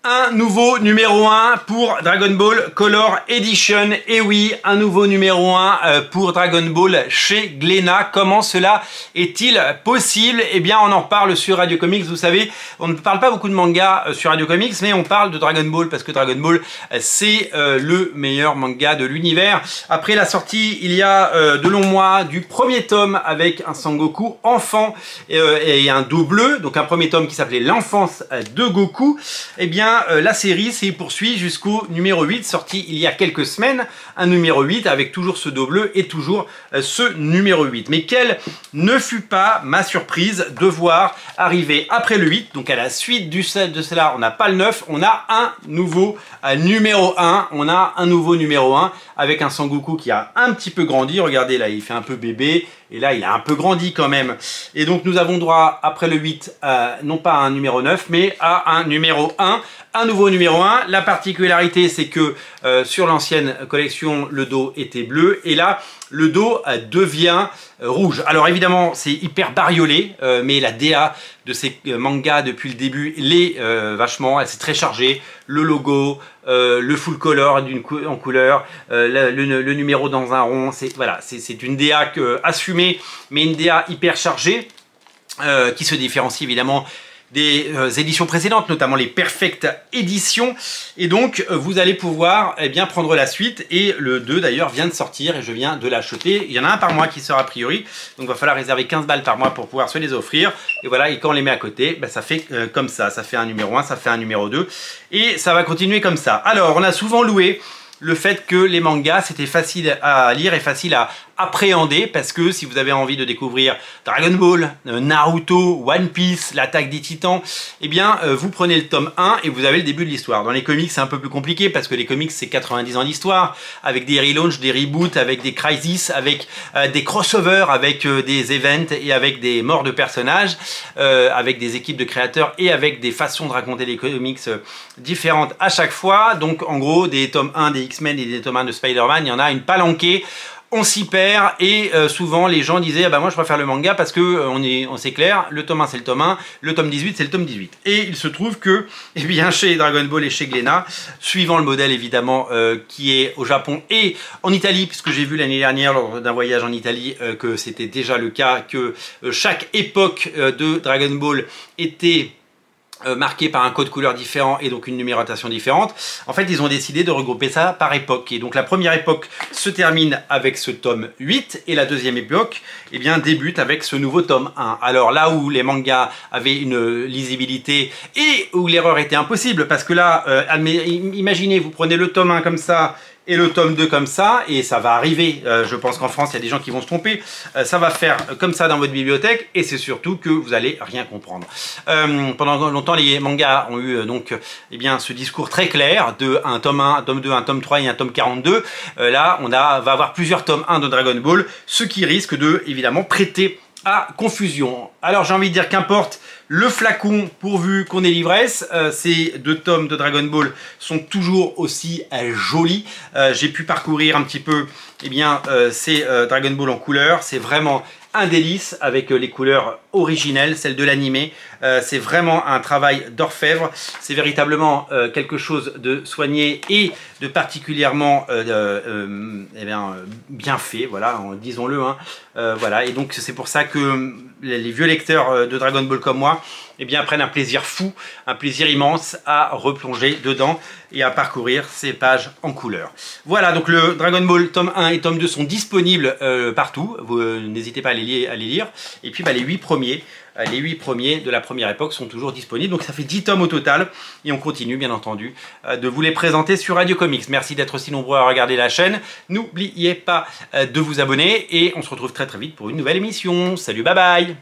Un nouveau numéro 1 pour Dragon Ball Color Edition. Et oui, un nouveau numéro 1 pour Dragon Ball chez Glénat. Comment cela est-il possible? Eh bien, on en parle sur Radio Comics. Vous savez, on ne parle pas beaucoup de manga sur Radio Comics, mais on parle de Dragon Ball parce que Dragon Ball, c'est le meilleur manga de l'univers. Après la sortie, il y a de longs mois, du premier tome avec un Sangoku enfant et un dos bleu. Donc un premier tome qui s'appelait L'enfance de Goku. Eh bien, la série s'y poursuit jusqu'au numéro 8, sorti il y a quelques semaines. Un numéro 8 avec toujours ce dos bleu et toujours ce numéro 8. Mais quelle ne fut pas ma surprise de voir arriver après le 8, donc à la suite de cela, on n'a pas le 9, on a un nouveau numéro 1. On a un nouveau numéro 1 avec un Sangoku qui a un petit peu grandi. Regardez là, il fait un peu bébé. Et là, il a un peu grandi quand même. Et donc, nous avons droit, après le 8, non pas à un numéro 9, mais à un numéro 1. Un nouveau numéro 1. La particularité, c'est que sur l'ancienne collection, le dos était bleu. Et là, le dos devient rouge. Alors évidemment, c'est hyper bariolé, mais la DA de ces mangas depuis le début l'est vachement. Elle s'est très chargée. Le logo, le full color en couleur, le numéro dans un rond. Voilà, c'est une DA assumée, mais une DA hyper chargée qui se différencie évidemment des éditions précédentes, notamment les Perfect Editions. Et donc, vous allez pouvoir prendre la suite. Et le 2, d'ailleurs, vient de sortir et je viens de l'acheter. Il y en a un par mois qui sort a priori. Donc, il va falloir réserver 15 balles par mois pour pouvoir se les offrir. Et voilà, et quand on les met à côté, ça fait comme ça. Ça fait un numéro 1, ça fait un numéro 2. Et ça va continuer comme ça. Alors, on a souvent loué le fait que les mangas, c'était facile à lire et facile à appréhender, parce que si vous avez envie de découvrir Dragon Ball, Naruto, One Piece, l'attaque des Titans, eh bien vous prenez le tome 1 et vous avez le début de l'histoire. Dans les comics, c'est un peu plus compliqué parce que les comics, c'est 90 ans d'histoire, avec des relaunchs, des reboots, avec des crises, avec des crossovers, avec des events et avec des morts de personnages, avec des équipes de créateurs et avec des façons de raconter les comics différentes à chaque fois. Donc en gros, des tomes 1 des X-Men et des tomes 1 de Spider-Man, il y en a une palanquée. On s'y perd et souvent les gens disaient moi je préfère le manga parce que on c'est clair, le tome 1 c'est le tome 1, le tome 18 c'est le tome 18. Et il se trouve que chez Dragon Ball et chez Glénat, suivant le modèle évidemment qui est au Japon et en Italie, puisque j'ai vu l'année dernière lors d'un voyage en Italie que c'était déjà le cas, que chaque époque de Dragon Ball était marqué par un code couleur différent et donc une numérotation différente. En fait, ils ont décidé de regrouper ça par époque. Et donc la première époque se termine avec ce tome 8 et la deuxième époque débute avec ce nouveau tome 1. Alors là où les mangas avaient une lisibilité et où l'erreur était impossible, parce que là, imaginez, vous prenez le tome 1 comme ça et le tome 2 comme ça, et ça va arriver, je pense qu'en France il y a des gens qui vont se tromper, ça va faire comme ça dans votre bibliothèque, et c'est surtout que vous allez rien comprendre. Pendant longtemps les mangas ont eu ce discours très clair de un tome 1, un tome 2, un tome 3 et un tome 42. Là on va avoir plusieurs tomes 1 de Dragon Ball, ce qui risque de évidemment prêter à confusion. Alors j'ai envie de dire qu'importe le flacon pourvu qu'on ait l'ivresse, ces deux tomes de Dragon Ball sont toujours aussi jolis. J'ai pu parcourir un petit peu ces Dragon Ball en couleur, c'est vraiment un délice avec les couleurs originelles, celles de l'animé. C'est vraiment un travail d'orfèvre. C'est véritablement quelque chose de soigné et de particulièrement bien fait, voilà, disons-le. Voilà, et donc c'est pour ça que les vieux lecteurs de Dragon Ball comme moi prennent un plaisir fou, un plaisir immense à replonger dedans et à parcourir ces pages en couleur. Voilà, donc le Dragon Ball tome 1 et tome 2 sont disponibles partout. Vous n'hésitez pas à les lire. Et puis les 8 premiers de la première époque sont toujours disponibles. Donc ça fait 10 tomes au total. Et on continue bien entendu de vous les présenter sur Radio Comics. Merci d'être aussi nombreux à regarder la chaîne. N'oubliez pas de vous abonner et on se retrouve très très vite pour une nouvelle émission. Salut, bye bye!